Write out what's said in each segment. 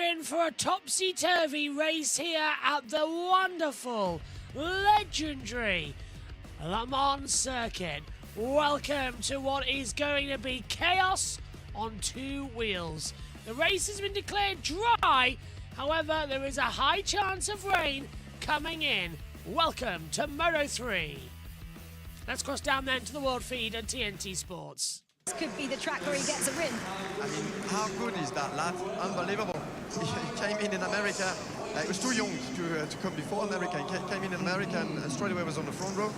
in for a topsy-turvy race here at the wonderful, legendary Le Mans circuit. Welcome to what is going to be chaos on two wheels. The race has been declared dry, however there is a high chance of rain coming in. Welcome to Moto3. Let's cross down then to the world feed and TNT Sports. This could be the track where he gets a win. I mean, how good is that lad? Unbelievable. He came in America. He was too young to come before America. He came in America and straight away was on the front row.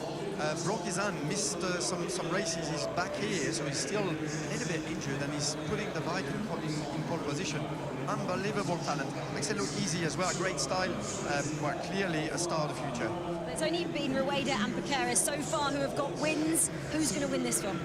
Broke his hand, missed some races. He's back here, so he's still a little bit injured, and he's putting the bike in pole position. Unbelievable talent. Makes it look easy as well. Great style. Well, clearly a star of the future. There's only been Rueda and Piqueras so far who have got wins. Who's going to win this one?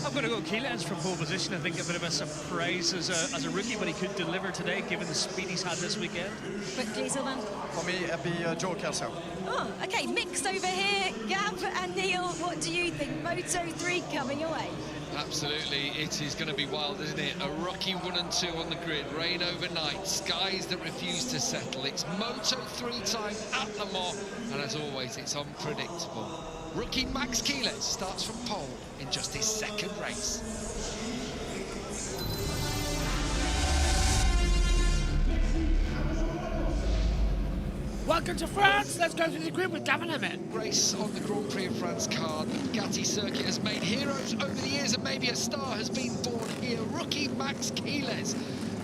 I'm going to go Keelan's from pole position. I think a bit of a surprise as a rookie, but he could deliver today given the speed he's had this weekend. But Diesel then? For me, it'd be Joe Kelso. Oh, okay, mixed over here. Gab and Neil, what do you think? Moto3 coming your way? Absolutely, it is going to be wild, isn't it? A rocky 1 and 2 on the grid, rain overnight, skies that refuse to settle. It's Moto3 time at Le Mans, and as always, it's unpredictable. Rookie Max Keeles starts from pole in just his second race. Welcome to France. Let's go through the grid with Gavin Emmett. Race on the Grand Prix of France card. The Bugatti circuit has made heroes over the years, and maybe a star has been born here. Rookie Max Keeles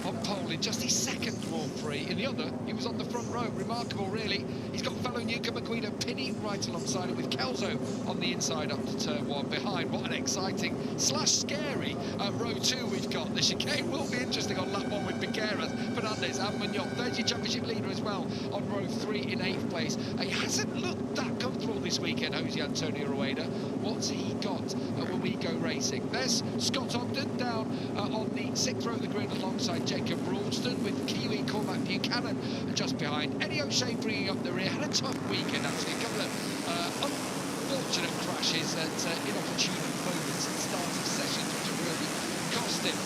on pole in just his second Grand Prix. In the other, he was on the front row. Remarkable, really. He's got fellow newcomer Guido Pini right alongside it, with Kelso on the inside up to turn 1 behind. What an exciting / scary row 2 we've got. The chicane will be interesting on lap 1 with Piqueras, Fernandez and Munoz. There's your championship leader as well on row 3 in 8th place. He hasn't looked that comfortable this weekend, Jose Antonio Rueda. What's he got when we go racing? There's Scott Ogden down on the 6th row of the grid alongside Jacob Ralston, with Kiwi Cormac Buchanan just behind. Eddie O'Shea bringing up the rear. Had a tough weekend, actually. A couple of unfortunate crashes at inopportune moments at the start of sessions, which have really cost him.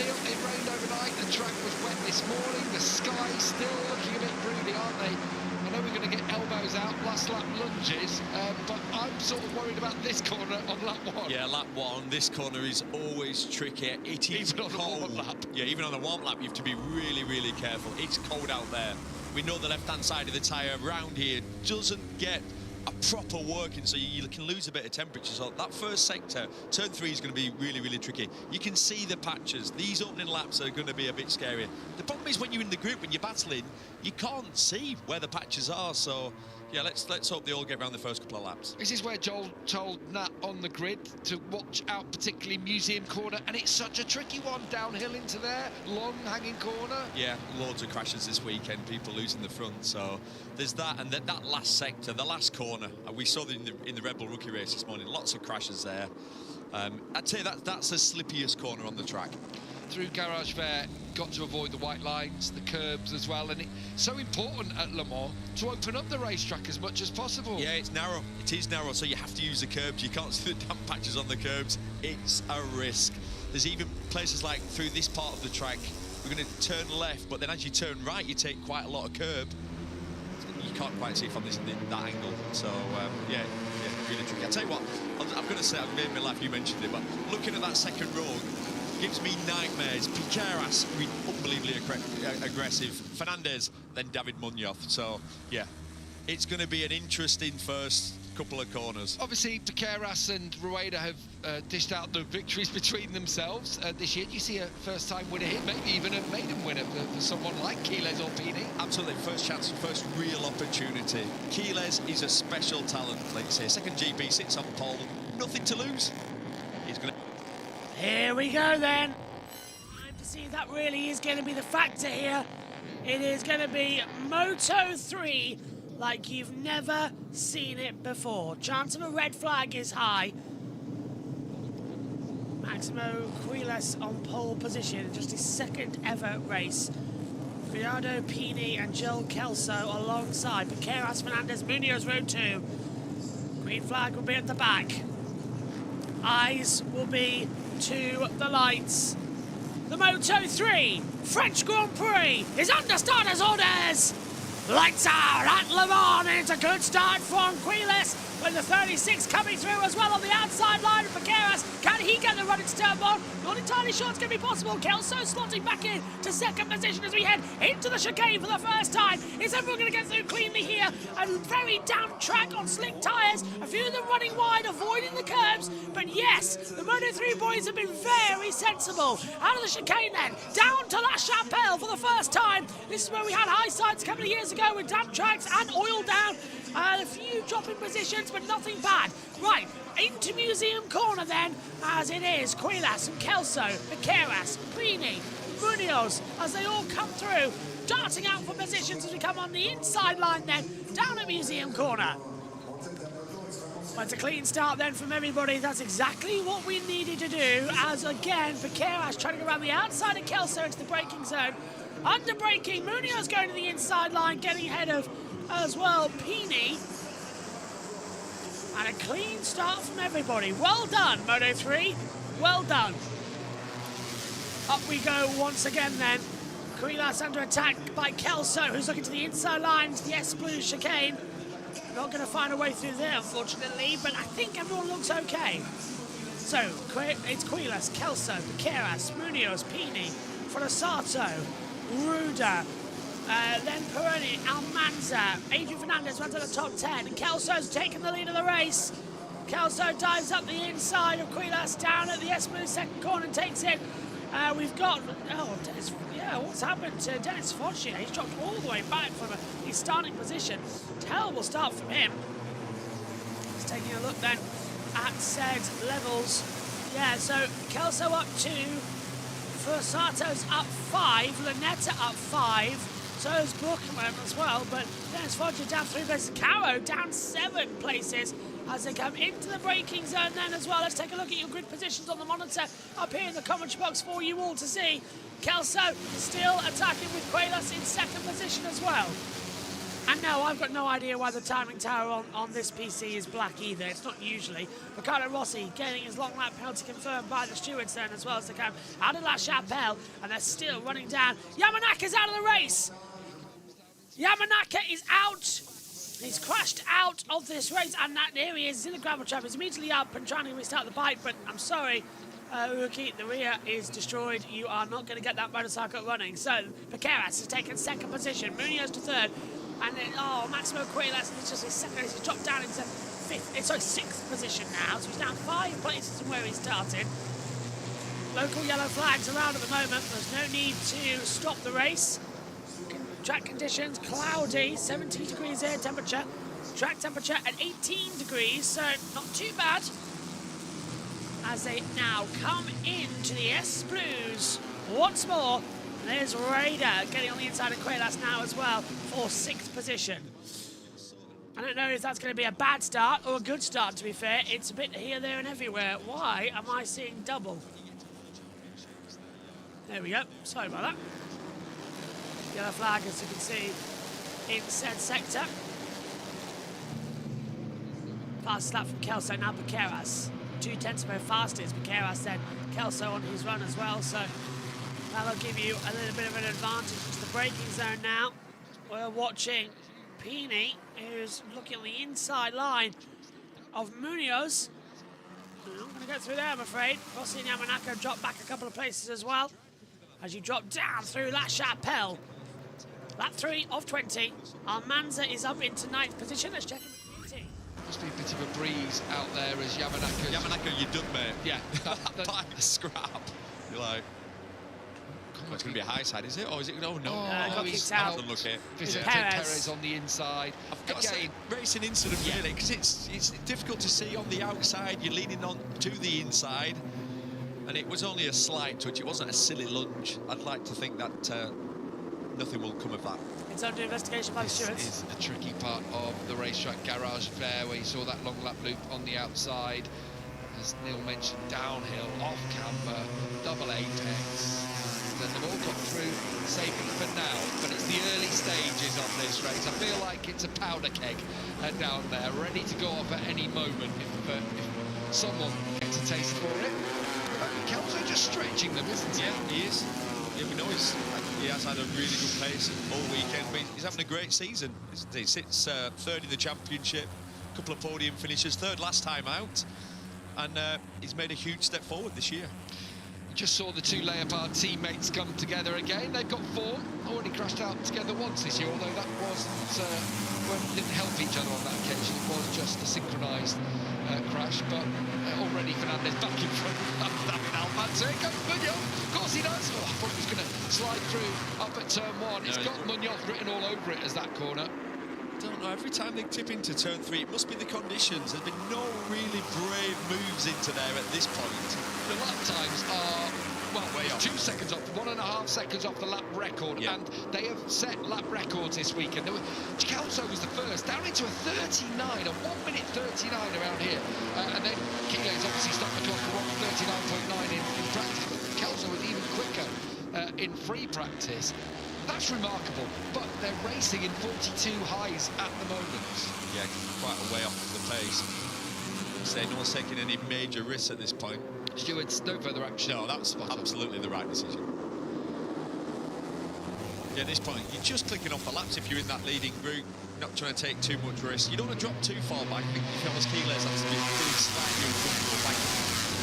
Neil, it rained overnight. The track was wet this morning. The sky's still looking a bit broody, aren't they? I know we're going to get elbows out, last lap lunges, but I'm sort of worried about this corner on lap 1. Yeah, lap 1, this corner is always tricky. It is even on cold. the warm lap. Yeah, even on the warm lap, you have to be really, really careful. It's cold out there. We know the left-hand side of the tyre around here doesn't get a proper working, so you can lose a bit of temperature. So that first sector, turn 3, is going to be really, really tricky. You can see the patches. These opening laps are going to be a bit scary. The problem is when you're in the group, when you're battling, you can't see where the patches are. So yeah, let's hope they all get around the first couple of laps. This is where Joel told Nat on the grid to watch out, particularly Museum Corner, and it's such a tricky one downhill into there, long hanging corner. Yeah, loads of crashes this weekend, people losing the front, so there's that, and that last sector, the last corner, we saw in the Red Bull rookie race this morning, lots of crashes there. I'd say that's the slippiest corner on the track. Through Garage Vert, got to avoid the white lines, the curbs as well, and it's so important at Le Mans to open up the racetrack as much as possible. Yeah, it's narrow. It is narrow, so you have to use the curbs. You can't see the damp patches on the curbs. It's a risk. There's even places like through this part of the track, we're going to turn left, but then as you turn right, you take quite a lot of curb. You can't quite see from that angle. So, yeah, really tricky. I'll tell you what, I'm going to say, I've made me laugh, you mentioned it, but looking at that second row, gives me nightmares. Piqueras, unbelievably aggressive. Fernandez, then David Munoz. So, yeah, it's going to be an interesting first couple of corners. Obviously, Piqueras and Rueda have dished out the victories between themselves this year. Do you see a first-time winner here? Maybe even a maiden winner for someone like Keeles or Pini? Absolutely, first chance, first real opportunity. Keeles is a special talent, let's say. Second GB, sits on pole, nothing to lose. He's going to... Here we go then. Time to see if that really is going to be the factor here. It is going to be Moto3 like you've never seen it before. Chance of a red flag is high. Maximo Quiles on pole position, just his second ever race. Guido Pini and Joel Kelso alongside Piqueras, Fernandez, Munoz, row 2. Green flag will be at the back. Eyes will be to the lights. The Moto3 French Grand Prix is under starters orders. Lights out at Le Mans, and it's a good start from Quiles, with the 36 coming through as well on the outside line for Keras. Can he get the run into turn one? Not entirely sure it's going to be possible. Kelso slotting back in to second position as we head into the chicane for the first time. Is everyone going to get through cleanly here? A very damp track on slick tyres. A few of them running wide, avoiding the curbs. But yes, the Moto3 boys have been very sensible. Out of the chicane then, down to La Chapelle for the first time. This is where we had high sides a couple of years ago with damp tracks and oil down. A few dropping positions, but nothing bad. Right, into Museum Corner then, as it is Quiles and Kelso, Keras, Prix, Munoz, as they all come through, darting out for positions as we come on the inside line then, down at Museum Corner. Well, it's a clean start then from everybody. That's exactly what we needed to do, as again, Keras trying to go around the outside of Kelso into the braking zone. Under braking, Munoz going to the inside line, getting ahead of as well Prix. And a clean start from everybody. Well done, Moto3. Well done. Up we go once again then. Quiles under attack by Kelso, who's looking to the inside line, to the S-Blue chicane. Not going to find a way through there, unfortunately, but I think everyone looks okay. So, it's Quiles, Kelso, Keras, Munoz, Prix, Forasato, Ruda, then Peroni, Almanza, Adrian Fernandez runs at the top 10, and Kelso's taking the lead of the race. Kelso dives up the inside of Quiles, down at the S-Blue second corner and takes it. We've got, Dennis, what's happened to Dennis Fortier? He's dropped all the way back from his starting position. Terrible start from him. He's taking a look then at said levels. Yeah, so Kelso up 2, Forsato's up 5, Lunetta up 5. So is Bookman as well, but Dennis Fortier down 3 places. Caro down 7 places as they come into the braking zone then as well. Let's take a look at your grid positions on the monitor up here in the commentary box for you all to see. Kelso still attacking with Quiles in second position as well. And no, I've got no idea why the timing tower on this PC is black either. It's not usually. Ricardo Rossi getting his long lap penalty confirmed by the stewards then as well as they come out of La Chapelle, and they're still running down. Yamanaka's out of the race. Yamanaka is out. He's crashed out of this race, and there he is in the gravel trap. He's immediately up and trying to restart the bike, but I'm sorry, rookie, the rear is destroyed. You are not going to get that motorcycle running. So, Keras has taken second position, Munoz to third, and then, Maximo Quiles, it's just his second race. He's dropped down into sixth position now, so he's down 5 places from where he started. Local yellow flags around at the moment. There's no need to stop the race. Track conditions, cloudy, 17 degrees air temperature. Track temperature at 18 degrees, so not too bad. As they now come into the S-Blues once more. There's Raider getting on the inside of Quiles now as well for 6th position. I don't know if that's going to be a bad start or a good start, to be fair. It's a bit here, there, and everywhere. Why am I seeing double? There we go. Sorry about that. Yellow flag, as you can see, in said sector. Fast lap from Kelso, now Keras. 2/10 of how fast is Keras then. Kelso on his run as well, so that'll give you a little bit of an advantage into the braking zone now. We're watching Prix, who's looking on the inside line of Munoz. I'm not going to go through there, I'm afraid. Rossi and Yamanaka drop back a couple of places as well, as you drop down through La Chapelle. Lap 3 of 20. Almanza is up into 9th position. Let's check him. Must be a bit of a breeze out there as Yamanaka. Yamanaka, you're done, mate. Yeah. By a scrap. You're like, it's going to be a high side, is it? Or is it? Oh, no. Got kicked out. Vicente Perez on the inside. I've got to say, racing incident really, because it's difficult to see on the outside. You're leaning on to the inside, and it was only a slight touch. It wasn't a silly lunge. I'd like to think that nothing will come of that. It's under investigation by the stewards. This is a tricky part of the racetrack garage fair where you saw that long lap loop on the outside. As Neil mentioned, downhill, off camber, double apex. Then they've all got through safely for now, but it's the early stages of this race. I feel like it's a powder keg down there, ready to go off at any moment if someone gets a taste for it. Kelso just stretching them, isn't he? Yeah, he is. Yeah, we know he has had a really good pace all weekend, but he's having a great season. He sits third in the championship, a couple of podium finishes, third last time out, and he's made a huge step forward this year. Just saw the two Leopard teammates come together again. They've got form. Already crashed out together once this year, although that didn't help each other on that occasion. It was just a synchronised crash, but already Fernandez back in front of David Alman. So here comes Munoz. Of course he does. Oh, I thought he was going to slide through up at turn one. It's got Munoz written all over it as that corner. Don't know, every time they tip into turn 3, it must be the conditions. There's been no really brave moves into there at this point. The lap times are, well, 2 seconds off, 1.5 seconds off the lap record, and they have set lap records this weekend. Kelso was the first, down into a 39, a 1:39 around here. And then Quiles obviously stopped the clock at 39.9 in practice, but Kelso was even quicker in free practice. That's remarkable, but they're racing in 42 highs at the moment. Yeah, quite a way off the pace. Say no one's taking any major risks at this point. Stewards, no further action. No, that's absolutely the right decision. Yeah, at this point, you're just clicking off the laps if you're in that leading group, not trying to take too much risk. You don't want to drop too far back. I think if you almost Quiles, that's to be really slightly uncomfortable back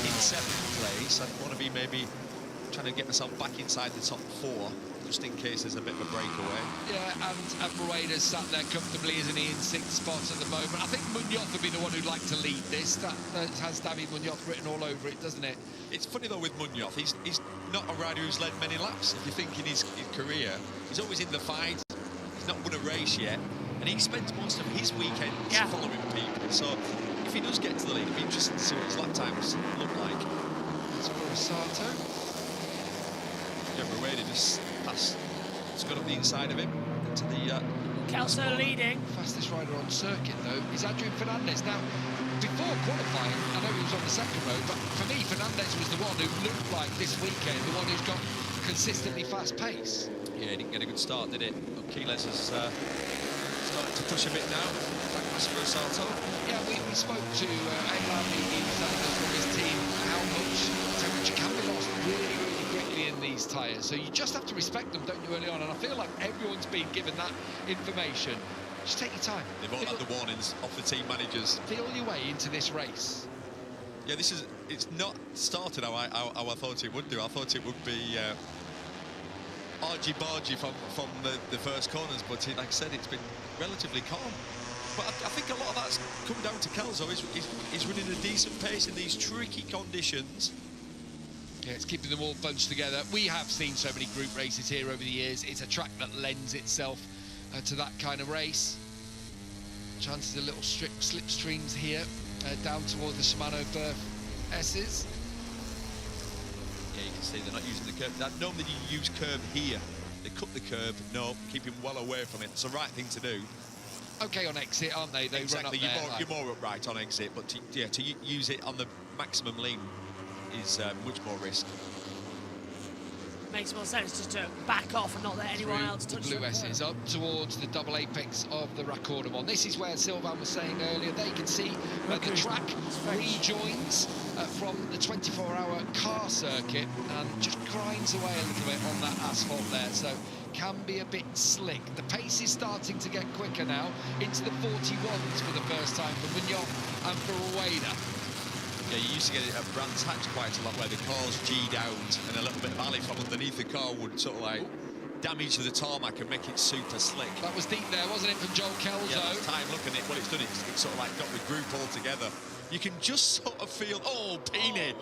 in 7th place. I'd want to be maybe trying to get myself back inside the top 4. Just in case there's a bit of a breakaway. Yeah, and Rueda's sat there comfortably, isn't he, in 6th spot at the moment. I think Munoz would be the one who'd like to lead this. That has David Munoz written all over it, doesn't it? It's funny, though, with Munoz. He's not a rider who's led many laps. If you think in his career, he's always in the fight. He's not won a race yet. And he spends most of his weekends following people. So if he does get to the lead, it'll be interesting to see what his lap times look like. That's for Sato. Yeah, Rueda just got up the inside of him into the... Kelso leading. Fastest rider on circuit, though, is Adrian Fernandez. Now, before qualifying, I know he was on the second row, but for me, Fernandez was the one who looked like this weekend, the one who's got consistently fast pace. Yeah, he didn't get a good start, did it? But Quiles has started to push a bit now. Back for Sato. Yeah, we spoke to Elan from his team how much temperature can be lost really quickly in these tyres. So you just have to respect them, don't you, early on? And I feel like everyone's been given that information. Just take your time. They've all had the warnings off the team managers. Feel your way into this race. Yeah, it's not started how I thought it would do. I thought it would be argy-bargy from the first corners, but like I said, it's been relatively calm. But I think a lot of that's come down to Kelso. He's running a decent pace in these tricky conditions. Yeah, it's keeping them all bunched together. We have seen so many group races here over the years. It's a track that lends itself to that kind of race. Chances of little slipstreams here down towards the Shimano Berth S's. Yeah, you can see they're not using the curb. Normally you use curb here. They cut the curb. No, keep him well away from it. It's the right thing to do. Okay on exit, aren't they? They exactly. run up there, you're more upright on exit, but to use it on the maximum lean is much more risk. Makes more sense just to back off and not let anyone else touch the blue S's up towards the double apex of the Raccordomon. This is where Sylvain was saying earlier, they can see the track rejoins from the 24-hour car circuit and just grinds away a little bit on that asphalt there, so can be a bit slick. The pace is starting to get quicker now, into the 41s for the first time for Munoz and for Rueda. Yeah, you used to get it at Brands Hatch quite a lot, where the car's G'd out and a little bit of alley from underneath the car would sort of like damage the tarmac and make it super slick. That was deep there, wasn't it, from Joel Kelso? Yeah, last time looking at it, what it's done, it's sort of like got the group all together. You can just sort of feel, Peony.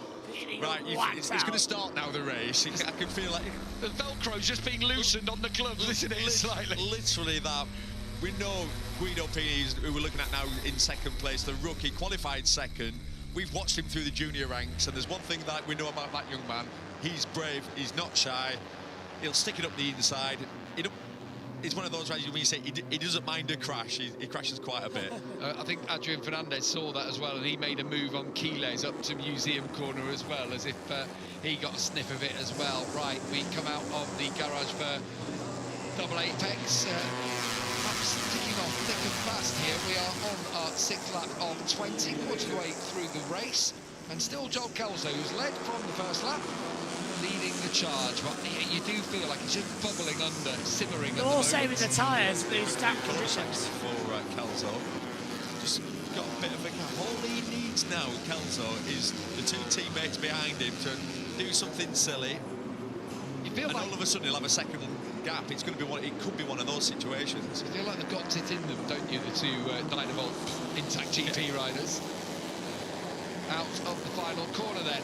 Right, it's going to start now, the race. I can feel like... The Velcro's just being loosened on the clubs, isn't it, slightly? Literally that. We know Guido Peony, who we're looking at now in second place, the rookie, qualified second. We've watched him through the junior ranks, and there's one thing that we know about that young man. He's brave, he's not shy, he'll stick it up the inside. It's one of those riders when you say he doesn't mind a crash, he crashes quite a bit. I think Adrian Fernandez saw that as well, and he made a move on Quiles up to Museum Corner as well, as if he got a sniff of it as well. Right, we come out of the garage for double apex. Ticking off thick and fast here. We are on our 6th lap of 20, much of the way through the race. And still Joel Kelso, who's led from the first lap, leading the charge. But you do feel like it's just bubbling under, simmering. They're all saving the tyres for these damp conditions. For Kelso. Just got a bit of a gap. All he needs now, Kelso, is the two teammates behind him to do something silly. You feel and like all of a sudden he'll have a second gap. It's going to be one. It could be one of those situations. you feel like they've got it in them, don't you? The two Dynavolt Intact GP riders. Out of the final corner then.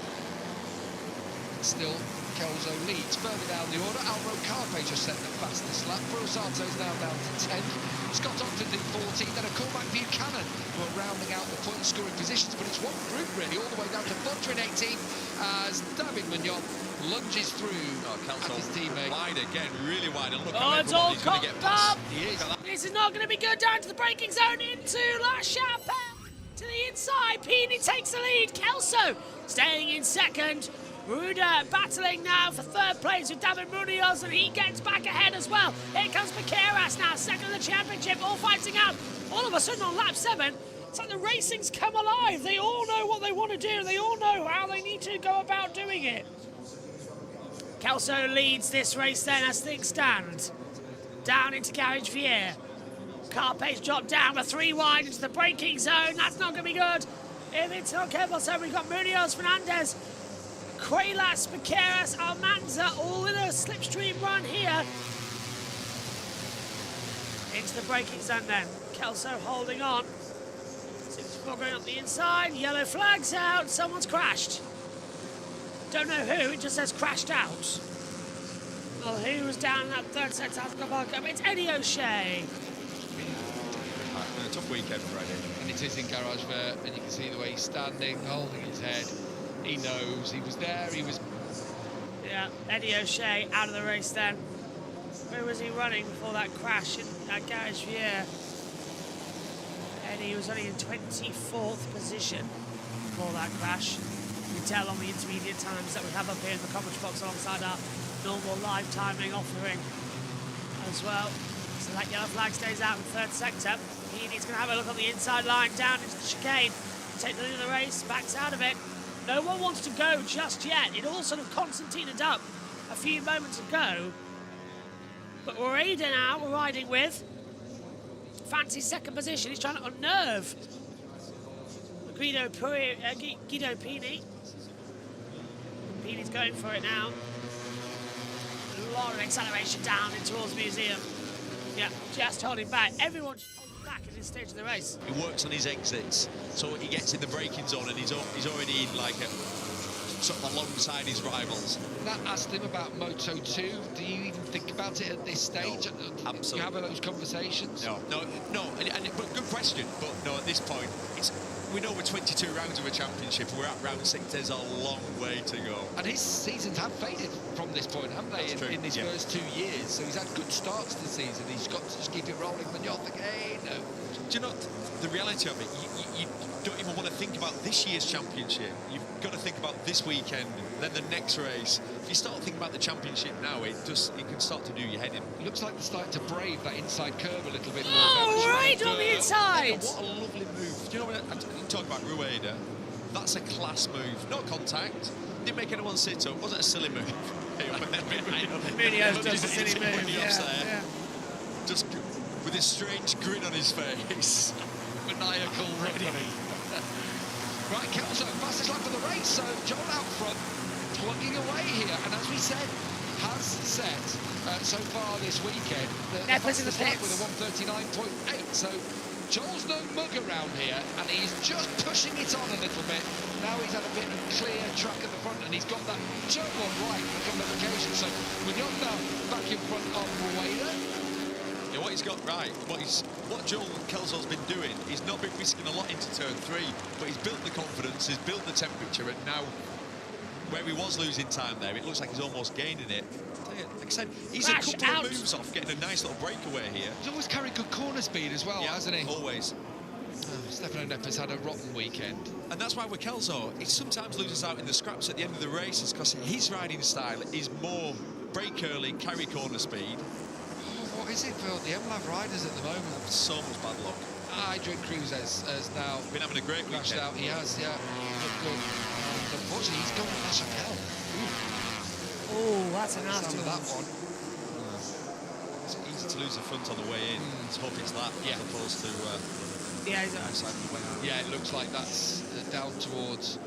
Still, Kelso leads. Further down the order, Alvaro Carpe just set the fastest lap. Bruno Santo's now down to 10th. Scott Ogden in 14th. Then a Cormac Buchanan who are rounding out the point scoring positions. But it's one group really, all the way down to Bunter in 18th as David Mignon lunges through at his teammate. Wide again, really wide. And look Oh, how it's all everybody's going to get past. He is. This is not going to be good. Down to the braking zone into La Chapelle. To the inside, Pini takes the lead. Kelso staying in second. Ruda battling now for third place with David Munoz, and he gets back ahead as well. Here comes Piqueras now, second in the championship, all fighting out. All of a sudden on lap 7, it's like the racing's come alive. They all know what they want to do. They all know how they need to go about doing it. Kelso leads this race then as things stand. Down into Garage Vier. Carpe's dropped down, but 3 wide into the braking zone. That's not going to be good. If it's not careful, so we've got Munoz, Fernandez, Quaylas, Piqueras, Almanza, all in a slipstream run here. Into the braking zone then. Kelso holding on. 64 going up the inside. Yellow flags out. Someone's crashed. Don't know who, it just says crashed out. Well, who was down in that third sector? It's Eddie O'Shea. A tough weekend for Eddie. And it is in Garage Vert, and you can see the way he's standing, holding his head. He knows, he was there, he was... Yeah, Eddie O'Shea out of the race then. Where was he running before that crash in Garage Vier? Eddie was only in 24th position before that crash. You can tell on the intermediate times that we have up here in the commentary box alongside our normal live timing offering as well. So that yellow flag stays out in third sector. He's going to have a look on the inside line, down into the chicane. Take the lead of the race, backs out of it. No one wants to go just yet. It all sort of concertinaed up a few moments ago. But Raida now we're riding with. Fancy second position. He's trying to unnerve Guido Pini. Pini's going for it now. A lot of acceleration down in towards Museum. Yeah, just holding back. Everyone's holding back at this stage of the race. He works on his exits, so he gets in the braking zone and he's already in like a sort of alongside his rivals. That asked him about Moto2. Do you even think about it at this stage? No, absolutely. Do you have those conversations? No. But good question. But no, at this point, we know we're 22 rounds of a championship. We're at round 6. There's a long way to go. And his seasons have faded from this point, haven't they, in his first 2 years? So he's had good starts to the season. He's got to just keep it rolling. Mignon again. No. Do you know the reality of it? You don't even want to think about this year's championship. You've got to think about this weekend, then the next race. If you start thinking about the championship now, it can start to do your head in. It looks like they're starting to brave that inside curve a little bit more. Oh, right on the inside. What a lovely move. Do you know what I'm talking about? Rueda. That's a class move. No contact. Didn't make anyone sit up. Wasn't a silly move. Munoz does a silly move. Yeah. Just with a strange grin on his face. Maniacal ready. Right, Kelso, fastest lap of the race, so Joel out front, plugging away here, and as we said, has set so far this weekend the fastest lap with a 1:39.8, so Joel's no mug around here, and he's just pushing it on a little bit. Now he's had a bit of clear track at the front, and he's got that Joel on right on a couple of occasions, so Mignon now back in front of Rueda. Yeah, what he's got right, what Joel Kelso's been doing, he's not been risking a lot into turn 3, but he's built the confidence, he's built the temperature, and now where he was losing time there, it looks like he's almost gaining it. Like I said, he's a couple of moves off getting a nice little breakaway here. He's always carried good corner speed as well, hasn't he? Always. Stefano Nepper's had a rotten weekend. And that's why with Kelso, he sometimes loses out in the scraps at the end of the races because his riding style is more brake early, carry corner speed. What is it for the MLAV riders at the moment? So much bad luck. Adrian Cruz has now been having a great weekend. Out. He has, yeah. Looked good. unfortunately, he's gone with LaChapelle. Oh, that's a nasty Sound of that one. It's easy to lose the front on the way in. Let's hope it's that, as opposed to Yeah, he's outside of the way out. Yeah, it looks like that's down towards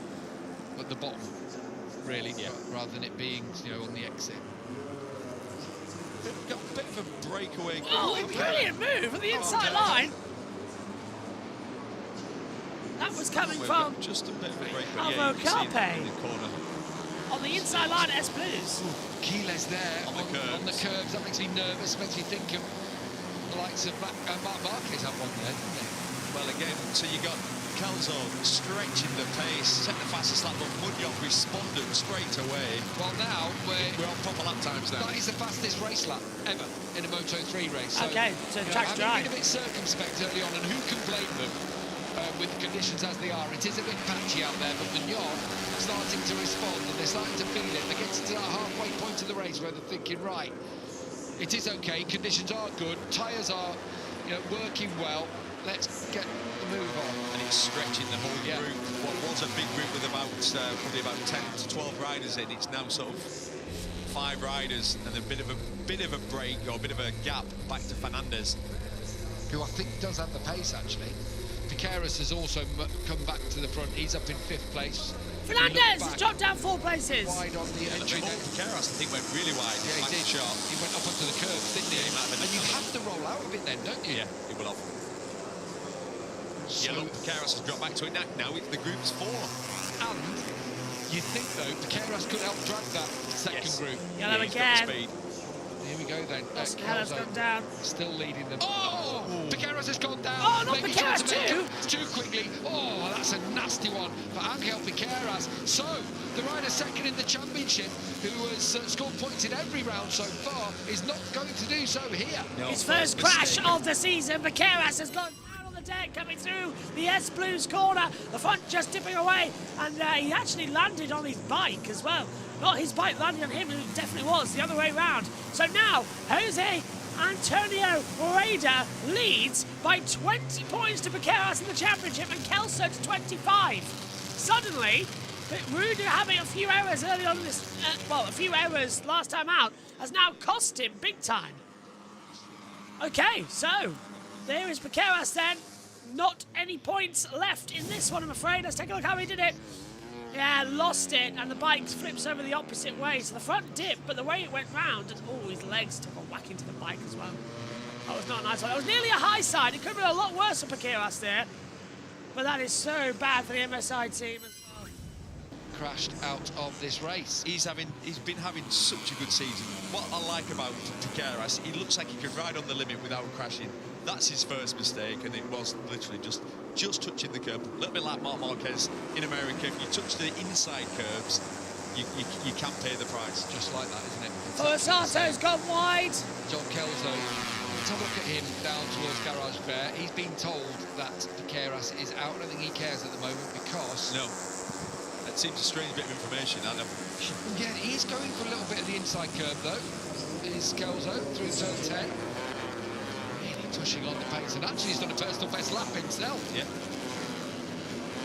at the bottom, really, rather than it being, you know, on the exit. Got a bit of a breakaway. Oh, brilliant move at the inside line. That was coming from just a bit of a breakaway. Alvaro Carpe in the corner. on the inside line at S Blues. Quiles there On the curbs. That makes me nervous, makes me think of the likes of Marc Marquez had one there, didn't they? Well, again, so you got Calzo stretching the pace, set the fastest lap, but Munoz responded straight away. Well, now we're on proper lap times now. That is the fastest race lap ever in a Moto3 race. So, Okay, so track's dry. Having been a bit circumspect early on, and who can blame them with the conditions as they are? It is a bit patchy out there, but Munoz starting to respond, and they're starting to feel it. They're getting to that halfway point of the race where they're thinking, right, it is okay, conditions are good, tyres are, you know, working well. Let's get the move on. And it's stretching the whole group. What was a big group with about probably about 10 to 12 riders in, it's now sort of 5 riders and a bit of a break or a bit of a gap back to Fernandez, who I think does have the pace actually. Piqueras has also come back to the front. He's up in 5th place. Fernandez has dropped down 4 places. Wide on the entry. Piqueras, I think, went really wide. Yeah, he did. Sharp. He went up onto the curbs, didn't he? And you have to roll out of it then, don't you? Yeah, he will have. Yeah, look, Piqueras has dropped back to it now. The group's 4. And you think, though, Piqueras could help drag that second group. Yellow again. Here we go then. Keller's gone down. Still leading them. Oh! Piqueras has gone down. Oh, not Maybe Piqueras too. too. Too quickly. Oh, that's a nasty one for Angel Piqueras. So, the rider second in the championship, who has scored points in every round so far, is not going to do so here. No, His first crash of the season. Piqueras has gone down on the deck, coming through the S Blues corner. The front just dipping away, and he actually landed on his bike as well. Not his bike landing on him, it definitely was the other way round. So now, Jose Antonio Rada leads by 20 points to Piqueras in the championship and Kelso to 25. Suddenly, Ruda having a few errors early on in this, a few errors last time out, has now cost him big time. Okay, so there is Piqueras then. Not any points left in this one, I'm afraid. Let's take a look how he did it. Yeah, lost it, and the bike flips over the opposite way. So the front dip, but the way it went round, and his legs took a whack into the bike as well. That was not a nice one. It was nearly a high side. It could have been a lot worse for Piqueras there. But that is so bad for the MSI team as well. Crashed out of this race. He's been having such a good season. What I like about Piqueras, he looks like he could ride on the limit without crashing. That's his first mistake, and it was literally just touching the curb. A little bit like Marc Marquez in America. If you touch the inside curbs, you can pay the price. Just like that, isn't it? Sato's gone wide. John Kelso, let's have a look at him down towards Garage Fair. He's been told that Piqueras is out. I don't think he cares at the moment because... No. That seems a strange bit of information, Adam. Yeah, he's going for a little bit of the inside curb, though. Is Kelso through turn 10. Really touching on the pace, and actually he's done a personal best lap himself. Yeah.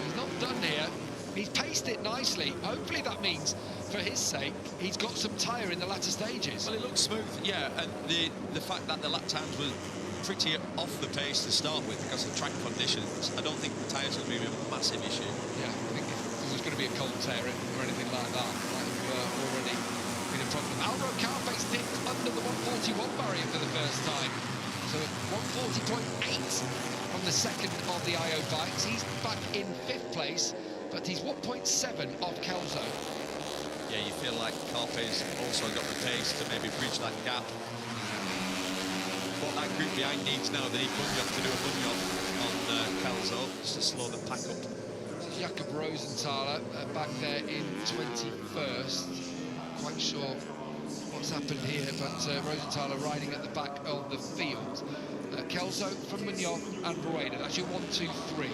He's not done here. He's paced it nicely. Hopefully that means, for his sake, he's got some tyre in the latter stages. Well, it looks smooth, yeah, and the fact that the lap times were pretty off the pace to start with because of track conditions, I don't think the tyres will be a massive issue. Yeah, I think if there was going to be a cold tear or anything like that, might have already been a problem. Alvaro Carpe's dipped under the 141 barrier for the first time. So 140.8 on the second of the IO bikes. He's back in 5th place, but he's 1.7 off Kelso. Yeah, you feel like Carpe's also got the pace to maybe bridge that gap. What that group behind needs now, they need Munoz to do a Munoz on Kelso, just to slow the pack up. Jakob Rosenthaler back there in 21st. Quite sure what's happened here, but Rosenthaler riding at the back of the field. Kelso from Munoz and Rueda. That's your 1, 2, 3.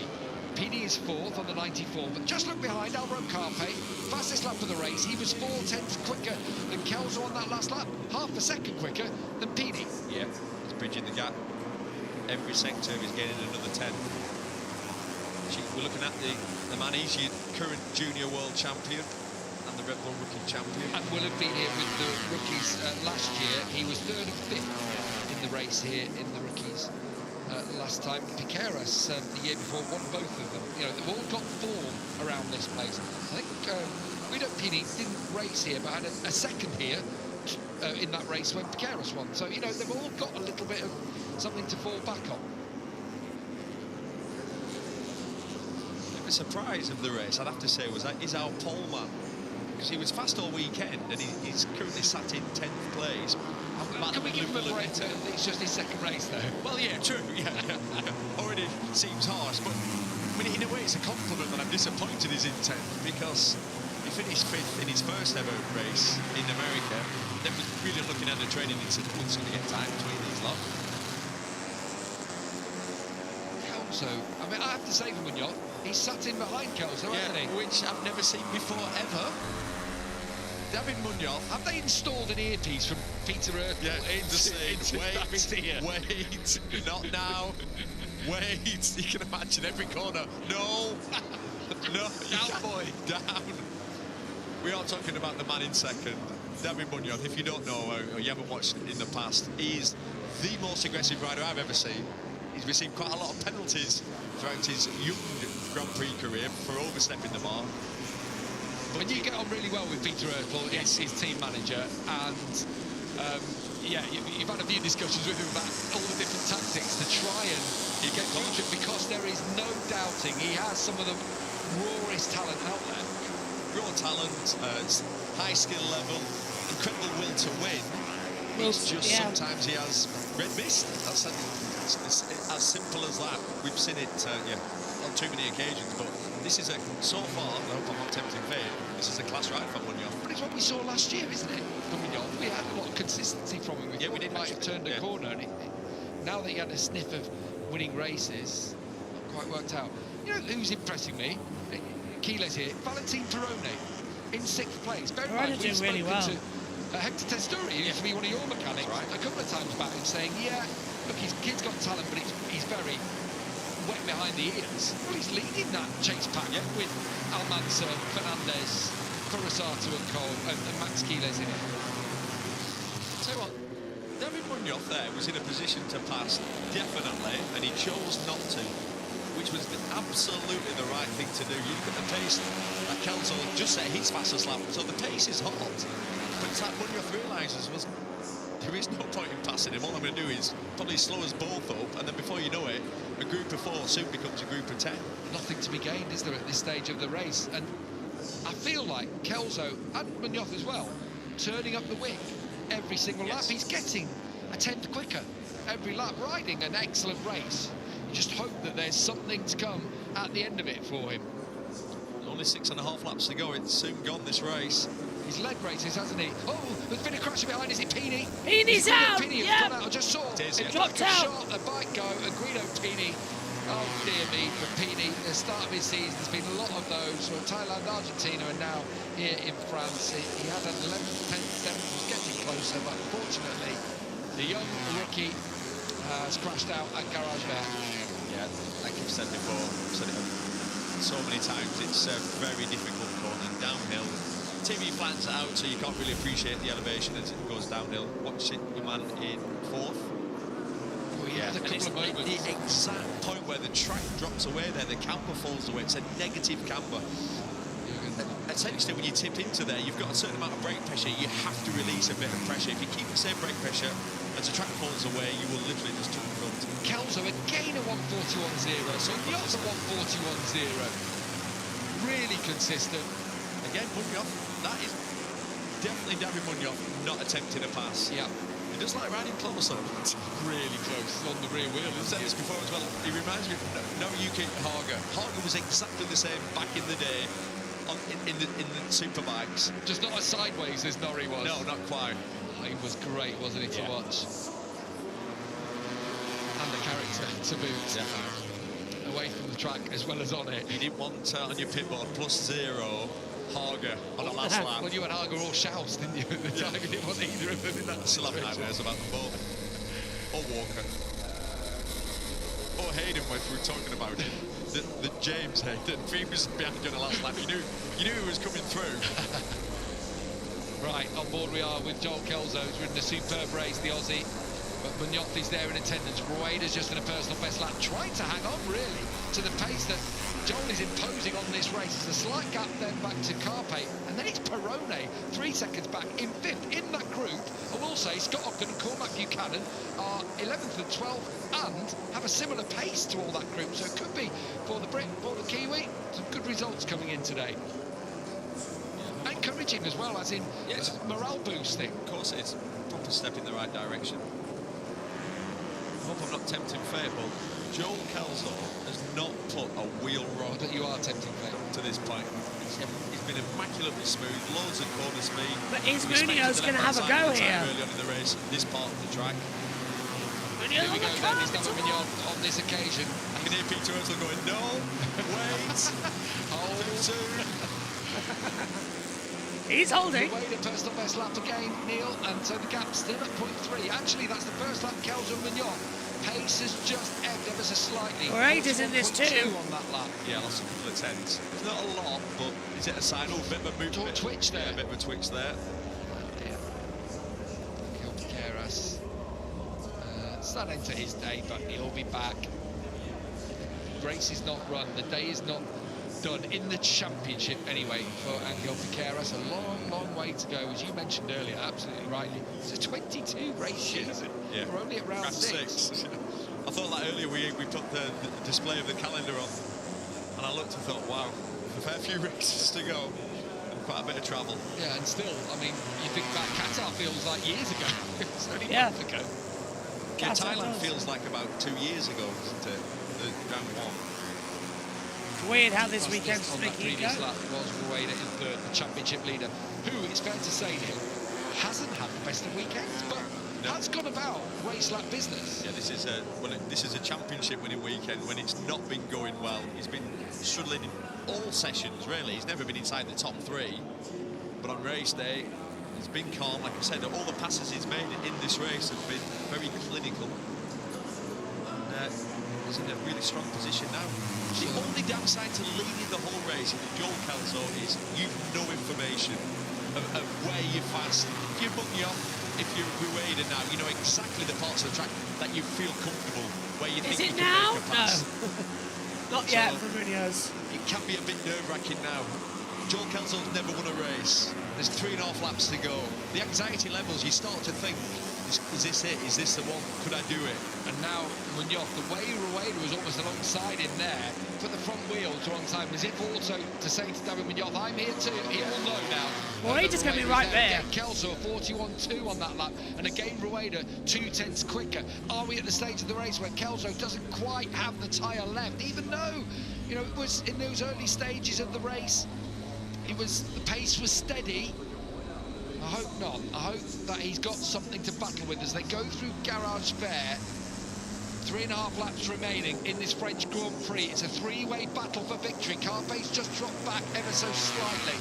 PD is 4th on the 94, but just look behind Alvaro Carpe, fastest lap of the race. He was 4/10 quicker than Kelso on that last lap, half a second quicker than PD. Yeah, he's bridging the gap. Every sector he's getting another 10. We're looking at the man, he's your current junior world champion. the Red Bull Rookie Champion. And will have been here with the rookies last year. He was 3rd and 5th in the race here in the rookies last time. Piqueras, the year before, won both of them. You know, they've all got form around this place. I think Guido Pini didn't race here, but had a second here in that race when Piqueras won. So, you know, they've all got a little bit of something to fall back on. The surprise of the race, I'd have to say, is our pole man. Because he was fast all weekend, and he's currently sat in 10th place. Can we give him a break? It's just his second race, though. Well, yeah, true, yeah. Already seems harsh, but I mean, in a way, it's a compliment that I'm disappointed he's in 10th, because he finished 5th in his first ever race in America. Then was really looking at the training and said, what's going to get time between these lot? Kelso, I mean, I have to say for Munoz, he's sat in behind Kelso, hasn't he? Which I've never seen before, ever. David Munoz. Have they installed an earpiece from Peter Ertel into wait, not now. Wait, you can imagine every corner. No, no, down, boy, down. We are talking about the man in second, David Munoz. If you don't know or you haven't watched in the past, he's the most aggressive rider I've ever seen. He's received quite a lot of penalties throughout his young Grand Prix career for overstepping the mark. But you get on really well with Peter Ertel, his team manager, and yeah, you've had a few discussions with him about all the different tactics to try and get through to it, because there is no doubting he has some of the rawest talent out there. Raw talent, high skill level, incredible will to win. It's just sometimes he has red mist. That's as simple as that. We've seen it on too many occasions, but this is so far, I hope I'm not tempting fate, this is a class ride from Munoz. But it's what we saw last year, isn't it, from Munoz? We had a lot of consistency from him. We did. Might have turned a corner, and now that he had a sniff of winning races, not quite worked out. You know who's impressing me? Quiles here, Valentin Perrone in 6th place. Bear in mind, we've spoken to Hector Testuri, who used to be one of your mechanics, a couple of times back, and saying, yeah, look, his kid's got talent, but he's very wet behind the ears. Well, he's leading that chase pack with Almanza, Fernandez, Furasato and Cole, and Max Quiles in it. Tell you what, David Munoz there was in a position to pass, definitely, and he chose not to, which was absolutely the right thing to do. You look at the pace that Kelso just set his fastest lap, so the pace is hot, but it's like Munoz realises there is no point in passing him. All I'm going to do is probably slow us both up, and then before you know it, a group of 4 soon becomes a group of 10. Nothing to be gained, is there, at this stage of the race? And I feel like Kelso and Munoz as well, turning up the wick every single lap. He's getting a 10th quicker every lap, riding an excellent race. You just hope that there's something to come at the end of it for him. Only 6.5 laps to go. It's soon gone, this race. He's led races, hasn't he? Oh, there's been a crash behind. Is it Pini? Pini's out! Pini has gone out. I just saw it dropped out. Shot the bike go, and Guido Pini. Oh, dear me, for Pini. At the start of his season, there's been a lot of those from Thailand, Argentina, and now here in France. He had an 11th, 10th, was getting closer, but unfortunately, the young rookie has crashed out at Garage Vert. Yeah, like you've said before, I've said it so many times, it's a very difficult corner, downhill. TV flattens it out, so you can't really appreciate the elevation as it goes downhill. Watch it, your man in 4th. Oh, yeah, a couple of moments. The exact point where the track drops away there, the camber falls away. It's a negative camber. Essentially, when you tip into there, you've got a certain amount of brake pressure. You have to release a bit of pressure. If you keep the same brake pressure as the track falls away, you will literally just turn front. Kelso again a 141.0, so not a 141.0. Really consistent. Again, Munoz, that is definitely David Munoz not attempting a pass. Yeah. He does like riding close on. It's really close on the rear wheel. I've said this before as well. He reminds me of Yuki Haga. Haga was exactly the same back in the day in the superbikes. Just not as sideways as Norrie was. No, not quite. Oh, he was great, wasn't he, to watch? And the character to boot. Yeah. Away from the track as well as on it. You didn't want on your pit board +0 Haga on the last lap. Well, you and Haga all shouts, didn't you, at the time? You didn't want either of them in that. I still have nightmares about them both. Or Walker. Or Hayden, when we were talking about it. The James Hayden. He was behind you on the last lap. You knew he was coming through. Right, on board we are with Joel Kelso, who's ridden a superb race, the Aussie. But Munoz is there in attendance. Rueda's just in a personal best lap, trying to hang on, really, to the pace that Joel is imposing on this race. There's a slight gap then back to Carpe, and then it's Perrone, 3 seconds back, in 5th in that group. I will say Scott Ogden and Cormac Buchanan are 11th and 12th and have a similar pace to all that group, so it could be, for the Brit, for the Kiwi, some good results coming in today. Encouraging as well, as in morale boosting. Of course it is. Proper step in the right direction. I hope I'm not tempting fate, but Joel Kelso has not put a wheel wrong. That you are tempting fate. To this point. He's been immaculately smooth, loads of corner speed. But is Munoz going to have a go here? Early on in the race, this part of the track. Here we go then, it's David Mignon on this occasion. I can hear Peter Hurtle going, no, wait, too soon. He's holding. Rueda personal best lap again, Neil, and so the gap's still at 0.3. Actually, that's the first lap, Kelso and Mignon. Pace has just ebbed ever so slightly. Rueda's in this too. On that lap. Yeah, lost a couple of tenths. It's not a lot, but is it a sign? Oh, a bit of a movement. Twitch there. Yeah, a bit of a twitch there. Keras. It's not into his day, but he'll be back. The race is not run. The day is not done in the championship anyway for Angel Piqueras. A long, long way to go, as you mentioned earlier, absolutely rightly. It's a 22 race season. Yeah. We're only at round 6. I thought that earlier we put the display of the calendar on, and I looked and thought, wow, a fair few races to go and quite a bit of travel. Yeah, and still, I mean, you think about Qatar feels like years ago. It's only a month ago. Yeah, Thailand feels like about 2 years ago, isn't it? The round 1. Weird how this weekend's on that making it previous go. lap was Rueda in 3rd, the championship leader, who, it's fair to say, Neil, hasn't had the best of weekends, but has gone about race lap business. Yeah, this is a championship winning weekend when it's not been going well. He's been struggling in all sessions, really. He's never been inside the top 3, but on race day, he's been calm. Like I said, all the passes he's made in this race have been very clinical. And he's in a really strong position now. The only downside to leading the whole race in the Joel Kelso is you've no information of where you're fast. If you're Munoz, if you're Rueda now, you know exactly the parts of the track that you feel comfortable, where you think you can make a pass. No. Not yet for Munoz. It can be a bit nerve-wracking now. Joel Kelso's never won a race. There's 3.5 laps to go. The anxiety levels, you start to think, is this it? Is this the one? Could I do it? And now Munoz, the way Rueda was almost alongside him there, put the front wheel to alongside him, as if also to say to David Munoz, I'm here too. He will know now. Well, he's just going to be right there. Yeah, Kelso 41.2 on that lap, and again Rueda 2 tenths quicker. Are we at the stage of the race where Kelso doesn't quite have the tyre left, even though, you know, it was in those early stages of the race, the pace was steady. I hope not. I hope that he's got something to battle with as they go through Garage Fair. 3.5 laps remaining in this French Grand Prix. It's a 3-way battle for victory. Carpe's just dropped back ever so slightly.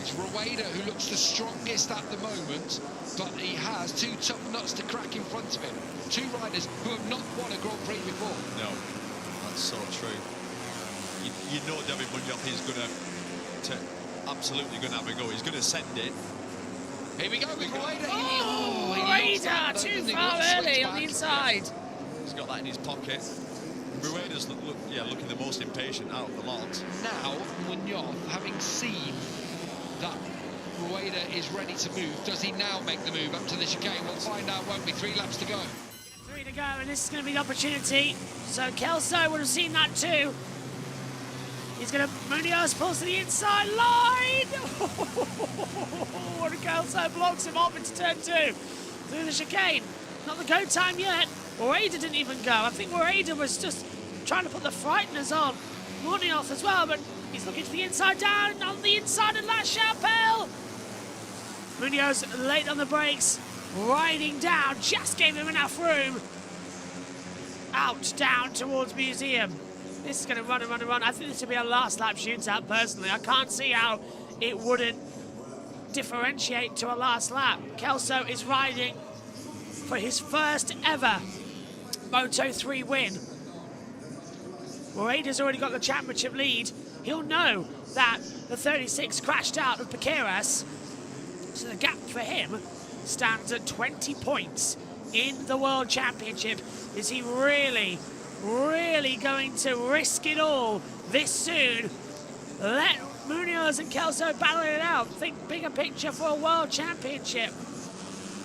It's Rueda who looks the strongest at the moment, but he has 2 tough nuts to crack in front of him. 2 riders who have not won a Grand Prix before. No, that's so true. You know David Munoz is going to absolutely going to have a go. He's going to send it. Here we go with Rueda. Oh, Rueda too far early on the inside. He's got that in his pocket. Rueda's looking the most impatient out of the lot. Now, Munoz, having seen that Rueda is ready to move, does he now make the move up to the chicane? We'll find out, won't we? 3 laps to go. 3 to go, and this is going to be the opportunity. So Kelso would have seen that too. He's going to, Munoz pulls to the inside line. And Kelso blocks him off into turn 2 through the chicane. Not the go time yet. Rueda didn't even go. I think Rueda was just trying to put the frighteners on Munoz as well, but he's looking to the inside down on the inside of La Chapelle. Munoz late on the brakes, riding down, just gave him enough room. Out, down towards Museum. This is going to run and run and run. I think this will be a last lap shootout, personally. I can't see how it wouldn't differentiate to a last lap. Kelso is riding for his first ever Moto3 win. Rueda's already got the championship lead. he'll know that the 36 crashed out of Piqueras. So the gap for him stands at 20 points in the World Championship. Is he really, really going to risk it all this soon? Let Munoz and Kelso battle it out. Think bigger picture for a World Championship.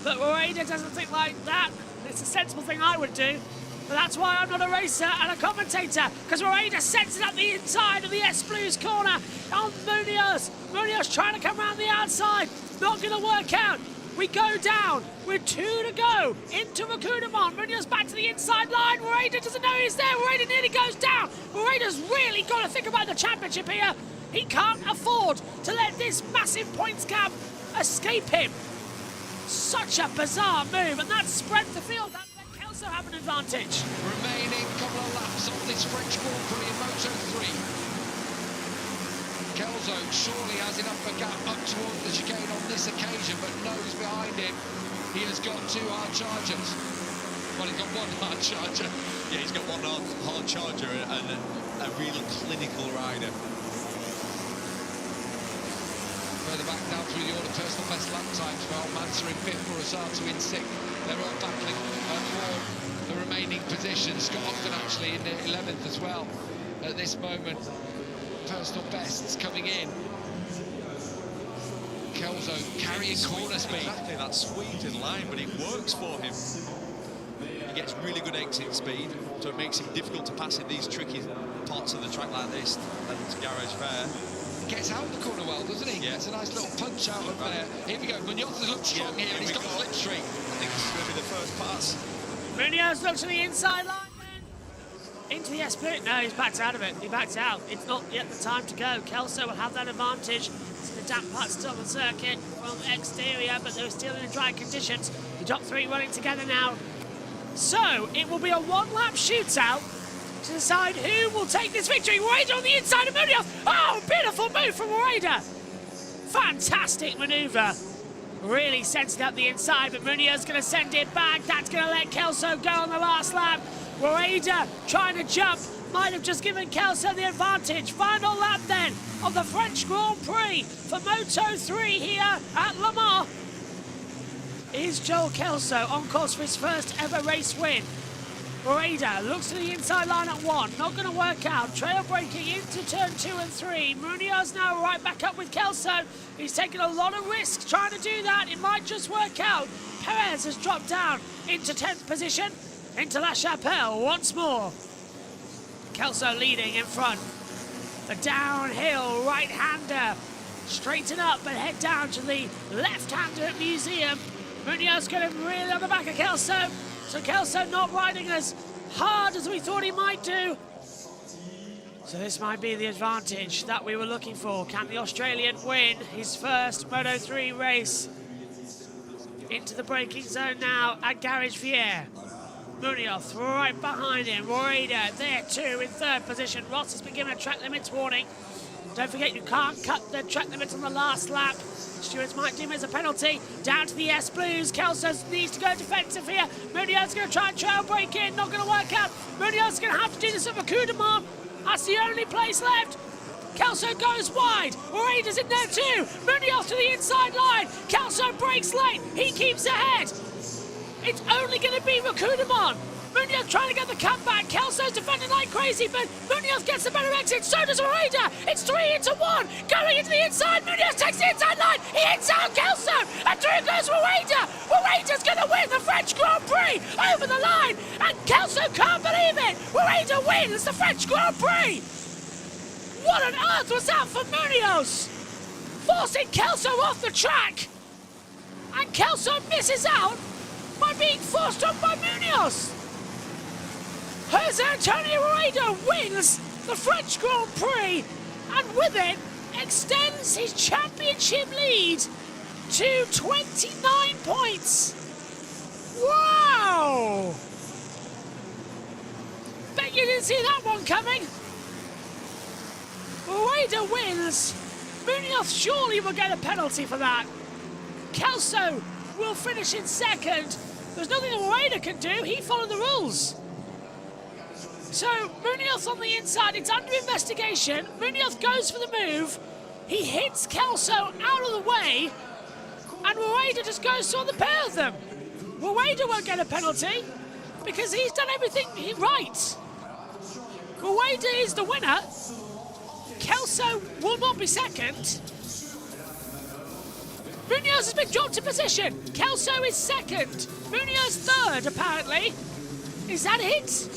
But Rueda doesn't think like that. It's a sensible thing I would do. But that's why I'm not a racer and a commentator, because Rueda sets it up the inside of the S-Blues corner on Munoz. Munoz trying to come around the outside. Not going to work out. We go down with 2 to go into Rakudamon. Munoz back to the inside line. Rueda doesn't know he's there. Rueda nearly goes down. Rueda's really got to think about the championship here. He can't afford to let this massive points gap escape him. Such a bizarre move, and that spread the field. That let Kelso have an advantage. Remaining couple of laps on this French Grand Prix in Moto3. Kelso surely has enough of a gap up towards the chicane on this occasion, but knows behind him he has got 2 hard chargers. Well, he's got 1 hard charger. Yeah, he's got 1 hard charger and a real clinical rider. Further back down through the order, personal best lap times for Almanza in 5th, Murasato in 6th. They're all battling for the remaining positions. Scott Ogden actually in the 11th as well at this moment. Personal bests coming in. Kelso carrying corner speed. Exactly, that sweet in line, but it works for him. He gets really good exit speed, so it makes him difficult to pass in these tricky parts of the track like this and Garage Fair. Gets out the corner well, doesn't he? Yeah. Gets a nice little punch out of there. Here we go. Munoz has looked strong here, and he's got Linktree. I think this is going to be the first pass. Munoz looks to the inside line then. Into the S-Split. No, he's backed out of it. He backed out. It's not yet the time to go. Kelso will have that advantage. It's the damp parts still on the circuit from exterior, but they're still in dry conditions. The top 3 running together now. So it will be a 1-lap shootout to decide who will take this victory. Rueda on the inside of Munoz. Oh, beautiful move from Rueda. Fantastic manoeuvre. Really sends it up the inside, but Munoz going to send it back. That's going to let Kelso go on the last lap. Rueda trying to jump. Might have just given Kelso the advantage. Final lap then of the French Grand Prix for Moto3 here at Le Mans. Is Joel Kelso on course for his first ever race win? Rueda looks to the inside line at 1, not going to work out. Trail braking into turn 2 and 3. Munoz now right back up with Kelso. He's taken a lot of risks trying to do that. It might just work out. Perez has dropped down into 10th position, into La Chapelle once more. Kelso leading in front. The downhill right-hander. Straighten up and head down to the left-hander at Museum. Munoz got him really on the back of Kelso. So Kelso not riding as hard as we thought he might do. So this might be the advantage that we were looking for. Can the Australian win his first Moto3 race? Into the braking zone now at Garage Vier. Munoz right behind him. Rueda there too in 3rd position. Ross has been given a track limits warning. Don't forget, you can't cut the track limits on the last lap. Stewards might deem it as a penalty. Down to the S-Blues. Kelso needs to go defensive here. Munoz is going to try and trail break in. Not going to work out. Munoz is going to have to do this at Rakudamon. That's the only place left. Kelso goes wide. Rueda's in there too. Munoz to the inside line. Kelso breaks late. He keeps ahead. It's only going to be Rakudamon. Munoz trying to get the comeback. Kelso's defending like crazy, but Munoz gets a better exit. So does Rueda. It's 3 into 1. Going into the inside. Munoz takes the inside line. He hits out Kelso. And through goes Rueda. Rueda's going to win the French Grand Prix over the line. And Kelso can't believe it. Rueda wins the French Grand Prix. What on earth was that for Munoz? Forcing Kelso off the track. And Kelso misses out by being forced on by Munoz. Jose Antonio Rueda wins the French Grand Prix and with it extends his championship lead to 29 points. Wow! Bet you didn't see that one coming. Rueda wins. Munoz surely will get a penalty for that. Kelso will finish in 2nd. There's nothing that Rueda can do. He followed the rules. So Munoz on the inside, it's under investigation. Munoz goes for the move. He hits Kelso out of the way, and Rueda just goes to on the pair of them. Rueda won't get a penalty because he's done everything right. Rueda is the winner. Kelso will not be second. Munoz has been dropped to position. Kelso is second. Munoz third, apparently. Is that it?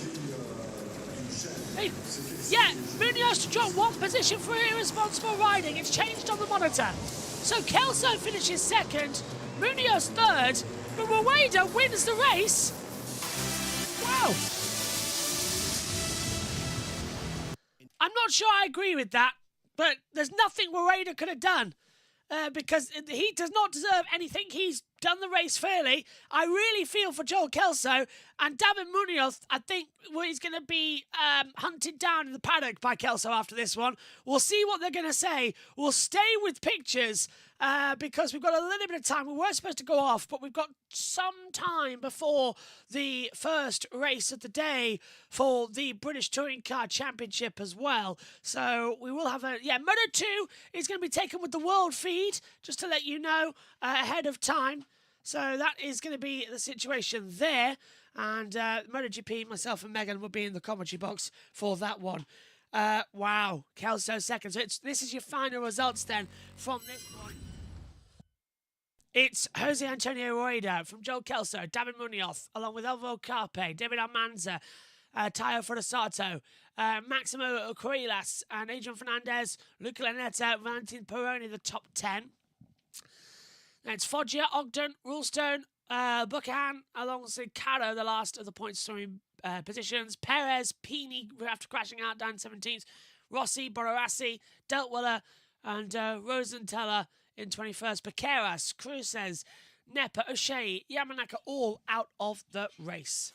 Yeah, Munoz to drop one position for irresponsible riding. It's changed on the monitor. So Kelso finishes second, Munoz third, but Rueda wins the race. Wow. I'm not sure I agree with that, but there's nothing Rueda could have done. Because he does not deserve anything. He's done the race fairly. I really feel for Joel Kelso, and David Munoz, I think he's going to be hunted down in the paddock by Kelso after this one. We'll see what they're going to say. We'll stay with pictures because we've got a little bit of time. We were supposed to go off, but we've got some time before the first race of the day for the British Touring Car Championship as well. So we will have Moto3 is going to be taken with the world feed, just to let you know ahead of time. So that is going to be the situation there. And MotoGP, myself and Megan will be in the commentary box for that one. Wow, Kelso second. So this is your final results then from this one. It's Jose Antonio Rueda from Joel Kelso, David Munoz, along with Alvaro Carpe, David Almanza, Tayo Forasato, Maximo Correas, and Adrian Fernandez, Luca Lanetta, Valentin Peroni, the top 10. Then it's Foggia, Ogden, Rulestone, Buchan, alongside Caro, the last of the point scoring positions. Perez, Pini, after crashing out down 17th. Rossi, Borarasi, Deltwiller, and Rosenthaler in 21st. Paqueras, Cruces, Nepa, O'Shea, Yamanaka, all out of the race.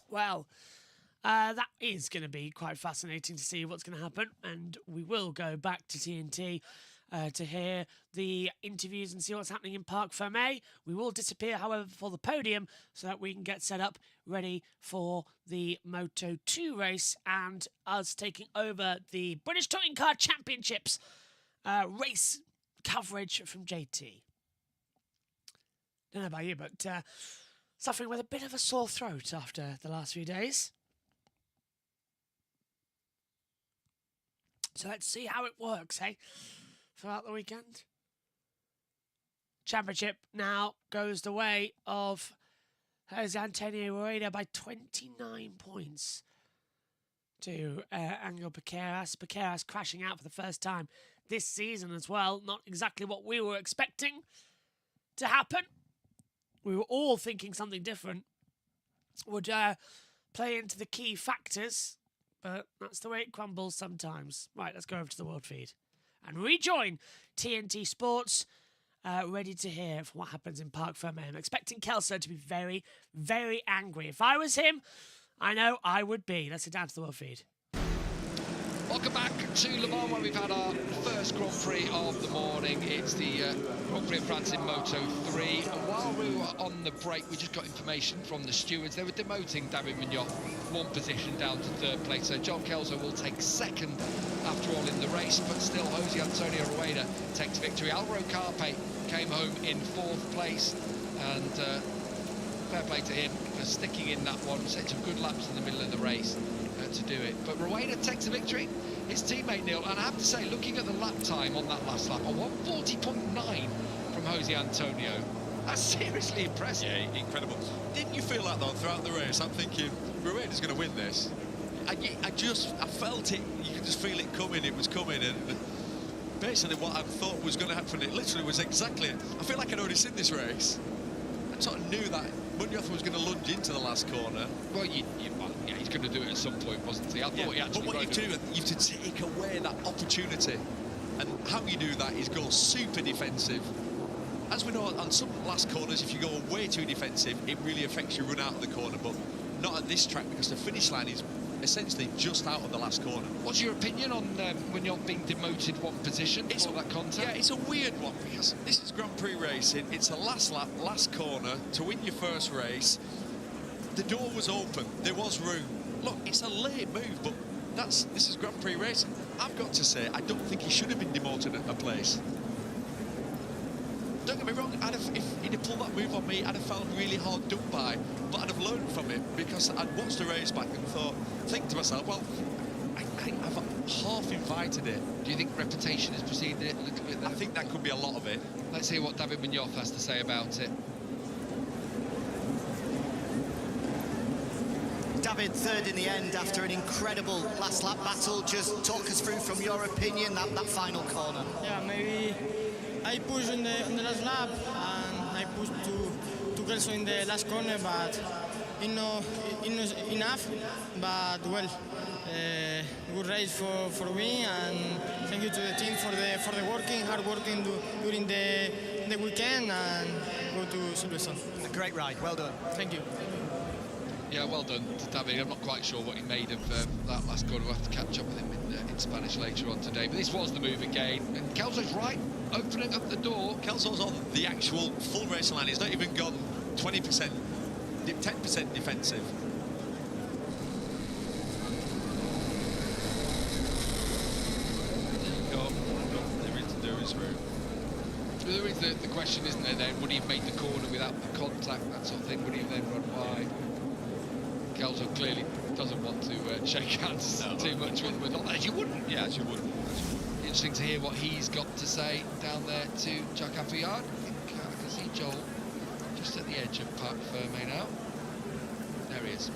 Well, that is going to be quite fascinating to see what's going to happen, and we will go back to TNT to hear the interviews and see what's happening in Parc Fermé. We will disappear, however, before the podium so that we can get set up ready for the Moto2 race and us taking over the British Touring Car Championships race coverage from JT. Don't know about you, but suffering with a bit of a sore throat after the last few days. So let's see how it works, hey? Throughout the weekend. Championship now goes the way of Jose Antonio Rueda by 29 points to Angel Paqueras. Paqueras crashing out for the first time this season as well. Not exactly what we were expecting to happen. We were all thinking something different would play into the key factors, but that's the way it crumbles sometimes. Right, let's go over to the world feed and rejoin TNT Sports, ready to hear from what happens in Parc Fermé. I'm expecting Kelso to be very, very angry. If I was him, I know I would be. Let's head down to the world feed. Welcome back to Le Mans, where we've had our first Grand Prix of the morning. It's the Grand Prix of France in Moto3. And while we were on the break, we just got information from the stewards. They were demoting David Munoz one position down to third place. So Joel Kelso will take second after all in the race, but still Jose Antonio Rueda takes victory. Alvaro Carpe came home in fourth place, and fair play to him for sticking in that one. Set some good laps in the middle of the race to do it. But Rueda takes the victory. His teammate Neil, and I have to say, looking at the lap time on that last lap, a 1:40.9 from Jose Antonio. That's seriously impressive. Yeah, incredible. Didn't you feel that though throughout the race? I'm thinking Rueda's going to win this. I felt it. You could just feel it coming. It was coming, and basically what I thought was going to happen, it literally was exactly. I feel like I'd already seen this race. I sort of knew that Munoz was going to lunge into the last corner. Well, yeah, he's going to do it at some point, wasn't he? I thought he actually. But what you do, you have to take away that opportunity, and how you do that is go super defensive. As we know, on some last corners, if you go way too defensive, it really affects you run out of the corner. But not at this track, because the finish line is essentially just out of the last corner. What's your opinion on when you're being demoted one position for that contact? Yeah, it's a weird one, because this is Grand Prix racing. It's a last lap, last corner to win your first race. The door was open. There was room. look, it's a late move, but this is Grand Prix racing. I've got to say, I don't think he should have been demoted a place. Don't get me wrong, if he'd have pulled that move on me, I'd have felt really hard done by, but I'd have learned from it because I'd watched the race back and think to myself, well, I've half invited it. Do you think reputation has preceded it a little bit there? I think that could be a lot of it. Let's hear what David Munoz has to say about it. David, third in the end after an incredible last lap battle. Just talk us through from your opinion that final corner. Yeah, maybe I pushed on the last lap and I pushed to Kelso in the last corner, but it not enough. But well, good race for me, and thank you to the team for the hard working during the weekend, and go to Silverstone. A great ride, well done. Thank you. Yeah, well done to David. I'm not quite sure what he made of that last corner. We'll have to catch up with him in Spanish later on today. But this was the move again. And Kelso's right, opening up the door. Kelso's on the actual full racing line. He's not even gone 20%, 10% defensive. There is room. There is the question, isn't there, then? Would he have made the corner without the contact, that sort of thing? Would he have then run wide? Kelso clearly doesn't want to shake hands too much with not as you wouldn't. Yeah, as you wouldn't. Interesting to hear what he's got to say down there to Jack Appleyard. I can see Joel just at the edge of Parc Fermé now. There he is.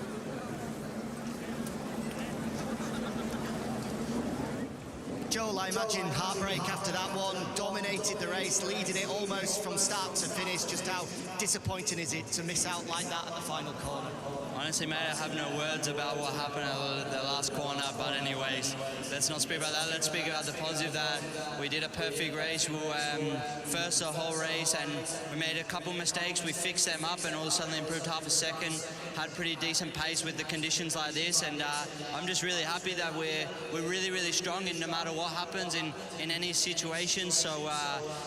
Joel, I imagine heartbreak after that one, dominated the race, leading it almost from start to finish. Just how disappointing is it to miss out like that at the final corner? Honestly, mate, I have no words about what happened at the last corner, but anyways, let's not speak about that. Let's speak about the positive that we did a perfect race. We were first the whole race, and we made a couple mistakes. We fixed them up, and all of a sudden improved half a second. Had pretty decent pace with the conditions like this, and I'm just really happy that we're really, really strong in no matter what happens in any situation. So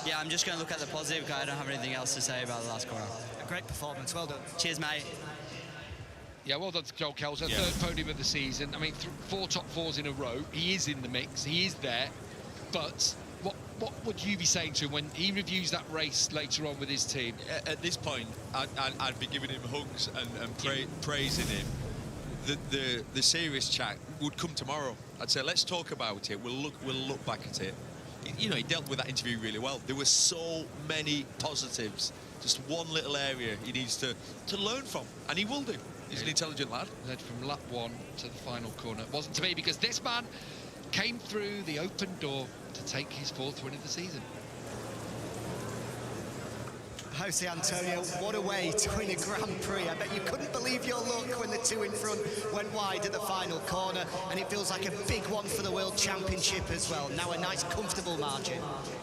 yeah, I'm just going to look at the positive, because I don't have anything else to say about the last corner. A great performance, well done. Cheers, mate. Yeah, well done to Joel Kelso, Yeah. third podium of the season. I mean, 4 top 4s in a row. He is in the mix, he is there. But what would you be saying to him when he reviews that race later on with his team? At this point, I'd be giving him hugs and praising him. The serious chat would come tomorrow. I'd say, let's talk about it. We'll look back at it. You know, he dealt with that interview really well. There were so many positives. Just one little area he needs to learn from, and he will do. He's an intelligent lad. Led from lap 1 to the final corner. It wasn't to be, because this man came through the open door to take his 4th win of the season. Jose Antonio, what a way to win a Grand Prix. I bet you couldn't believe your luck when the two in front went wide at the final corner, and it feels like a big one for the World Championship as well. Now a nice, comfortable margin.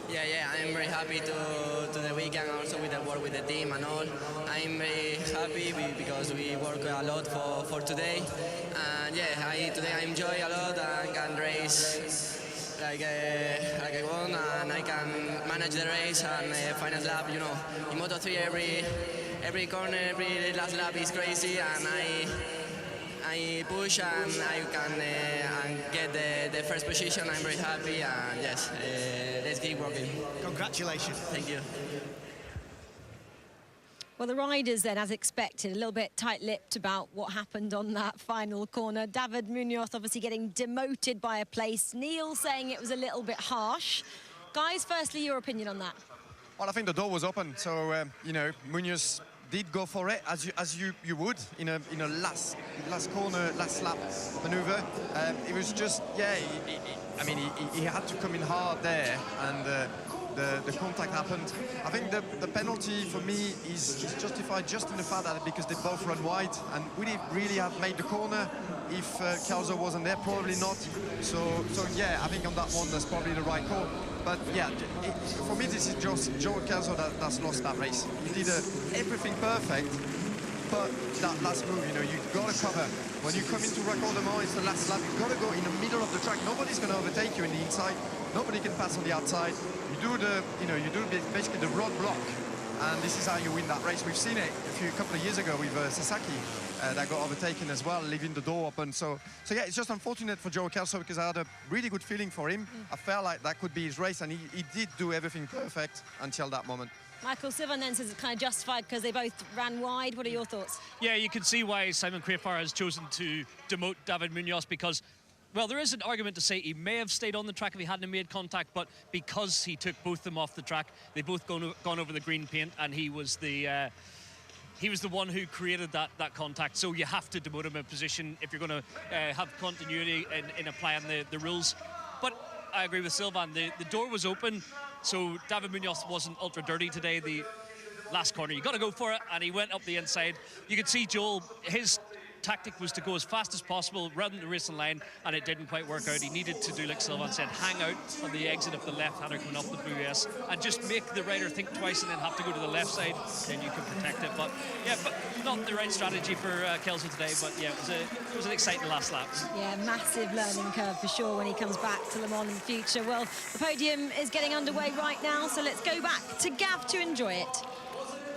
Yeah, I'm very happy to the weekend, also with the work with the team and all. I'm very happy because we work a lot for today. And yeah, today I enjoy a lot and can race like I won, and I can manage the race and final lap. You know, in Moto3 every corner, every last lap is crazy, and I push and I can and get the first position. I'm very happy, and yes, let's keep working. Congratulations. Thank you. Well, the riders then, as expected, a little bit tight-lipped about what happened on that final corner. David Munoz obviously getting demoted by a place. Neil saying it was a little bit harsh. Guys, firstly, your opinion on that? Well, I think the door was open, so you know, Munoz did go for it as you would in a last corner, last lap maneuver. It was just, yeah, I mean he had to come in hard there, and the contact happened. I think the penalty for me is justified just in the fact that because they both run wide, and would he really have made the corner if Kelso wasn't there? Probably not. So yeah, I think on that one that's probably the right call. But yeah, for me this is just Joel Kelso that's lost that race. He did everything perfect, but that last move, you know, you've got to cover. When you come into Raccordement, it's the last lap. You've got to go in the middle of the track. Nobody's going to overtake you in the inside. Nobody can pass on the outside. You do basically the roadblock, and this is how you win that race. We've seen it a couple of years ago with Sasaki that got overtaken as well, leaving the door open. So yeah, it's just unfortunate for Joe Kelso because I had a really good feeling for him. I felt like that could be his race, and he did do everything perfect until that moment. Michael Sylvan then says it's kind of justified because they both ran wide. What are your thoughts? Yeah, you can see why Simon Crafar has chosen to demote David Munoz because, well, there is an argument to say he may have stayed on the track if he hadn't made contact, but because he took both of them off the track, they both gone over the green paint, and he was the one who created that contact. So you have to demote him in position if you're going to have continuity in applying the rules. But I agree with Sylvan. The door was open, so David Munoz wasn't ultra dirty today. The last corner, you got to go for it, and he went up the inside. You could see Joel, his tactic was to go as fast as possible, run the racing line, and it didn't quite work out. He needed to do like Sylvan said, hang out on the exit of the left-hander coming off the Blue S, and just make the rider think twice and then have to go to the left side, then you can protect it. But yeah, but not the right strategy for Kelso today, but yeah, it was an exciting last lap. Yeah, massive learning curve for sure when he comes back to Le Mans in the future. Well, the podium is getting underway right now, so let's go back to Gav to enjoy it.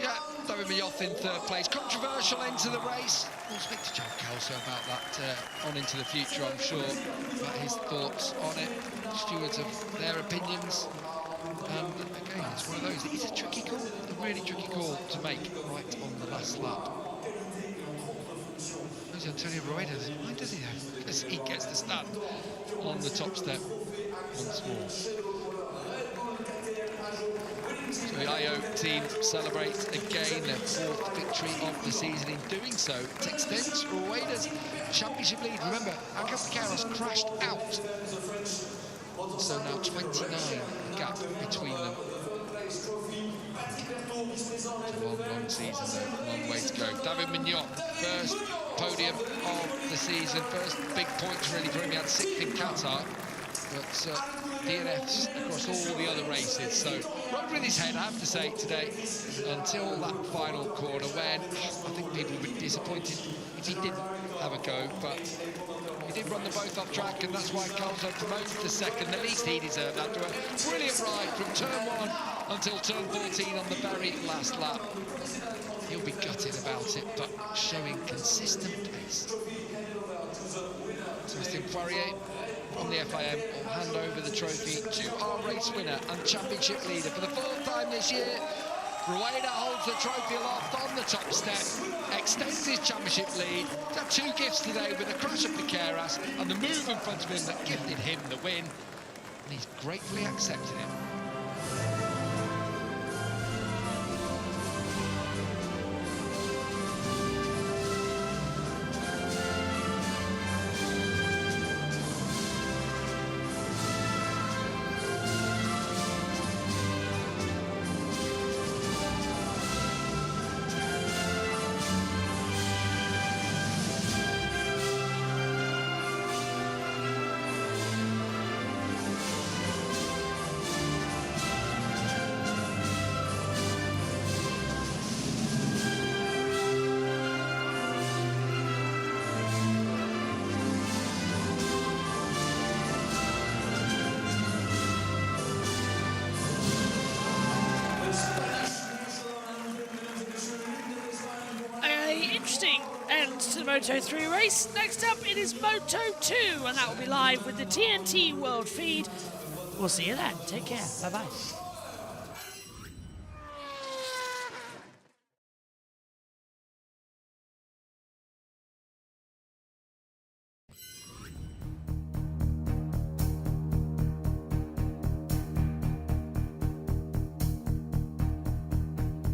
Yeah, David Munoz in third place. Controversial end to the race. We'll speak to Joe Kelso about that on into the future, I'm sure, about his thoughts on it. Stewards of their opinions. And again, it's one of those. It's a tricky call, a really tricky call to make right on the last lap. Jose Antonio Rueda, why does he have? Because he gets to stand on the top step once more. So the IO team celebrates again their 4th victory of the season. In doing so, it extends Rueda's championship lead. Remember, Angel Piqueras crashed out. So now 29 gap between them. It's a long season though, long way to go. David Munoz, first podium of the season, first big points really for him. He had 6th in Qatar. But DNFs across all the other races, so rode with his head, I have to say, today, until that final corner when I think people would be disappointed if he didn't have a go, but he did run them both off track, and that's why Kelso promoted to second. At least he deserved that. A brilliant ride from turn 1 until turn 14 on the very last lap. He'll be gutted about it, but showing consistent pace. Sebastian Poirier from the FIM will hand over the trophy to our race winner and championship leader for the 4th time this year. Rueda holds the trophy aloft on the top step, extends his championship lead. He's had 2 gifts today with the crash of Piqueras and the move in front of him that gifted him the win, and he's gratefully accepted it. Interesting end to the Moto3 race. Next up, it is Moto2, and that will be live with the TNT World feed. We'll see you then. Take care. Bye-bye.